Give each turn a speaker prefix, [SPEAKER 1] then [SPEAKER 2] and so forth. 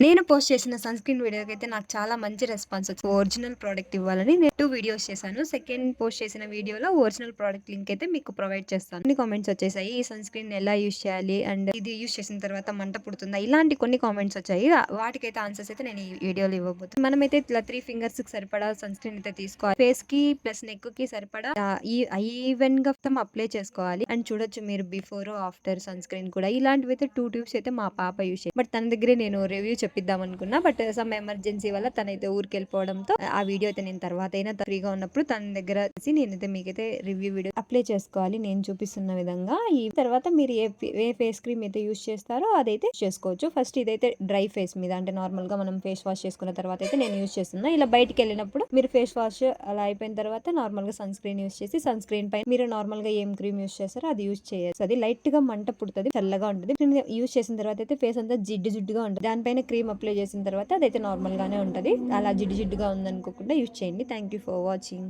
[SPEAKER 1] నేను పోస్ట్ చేసిన sun screen వీడియోకైతే నాకు చాలా మంచి రెస్పాన్స్ వచ్చింది. ఒరిజినల్ ప్రోడక్ట్ ఇవ్వాలని నేను 2 వీడియోస్ చేశాను. సెకండ్ పోస్ట్ చేసిన వీడియోలో ఒరిజినల్ ప్రోడక్ట్ లింక్ అయితే మీకు ప్రొవైడ్ చేస్తాను. కొన్ని కామెంట్స్ వచ్చేసాయి. ఈ సన్ స్క్రీన్ ఎలా యూజ్ చేయాలి అండ్ ఇది యూజ్ చేసిన తర్వాత మంట పుడుతుందా, ఇలాంటి కొన్ని కామెంట్స్ వచ్చాయి. వాటికైతే ఆన్సర్స్ అయితే నేను ఈ వీడియోలో ఇవ్వబోతున్నాను. మనమైతే ఇట్లా 3 ఫింగర్స్ కి సరిపడా సన్ స్క్రీన్ అయితే తీసుకోవాలి. ఫేస్ కి ప్లస్ నెక్ కి సరిపడా ఈవెన్ గా అప్లై చేసుకోవాలి. అండ్ చూడొచ్చు మీరు బిఫోర్ ఆఫ్టర్ సన్ స్క్రీన్ కూడా ఇలాంటివి అయితే 2 ట్యూబ్స్ అయితే మా పాప యూజ్ చేయాలి. బట్ తన దగ్గరే నేను రివ్యూ చెప్పిద్దాం అనుకున్నా. బట్ సమ్ ఎమర్జెన్సీ వల్ల తనైతే ఊరికి వెళ్ళిపోవడంతో ఆ వీడియో అయితే నేను తర్వాత అయినా ఫ్రీగా ఉన్నప్పుడు తన దగ్గర నేనైతే మీకైతే రివ్యూ వీడియో అప్లై చేసుకోవాలి నేను చూపిస్తున్న విధంగా. ఈ తర్వాత మీరు ఏ ఫేస్ క్రీమ్ అయితే యూజ్ చేస్తారో అదైతే చేసుకోవచ్చు. ఫస్ట్ ఇదైతే డ్రై ఫేస్ మీద, అంటే నార్మల్ గా మనం ఫేస్ వాష్ చేసుకున్న తర్వాత అయితే నేను యూజ్ చేస్తున్నా. ఇలా బయటికి వెళ్ళినప్పుడు మీరు ఫేస్ వాష్ అలా అయిపోయిన తర్వాత నార్మల్ గా సన్ స్క్రీన్ యూజ్ చేసి, సన్ స్క్రీన్ పైన మీరు నార్మల్ గా ఏం క్రీమ్ యూజ్ చేస్తారో అది యూజ్ చేయొచ్చు. అది లైట్ గా మంట పుడుతుంది, చల్లగా ఉంటుంది. యూజ్ చేసిన తర్వాత అయితే ఫేస్ అంతా జిడ్డుగా ఉంటుంది. దానిపైన క్రీమ్ అప్లై చేసిన తర్వాత అదైతే నార్మల్ గానే ఉంటది. అలా జిడ్డుగా ఉందనుకోకుండా యూజ్ చేయండి. Thank you for watching.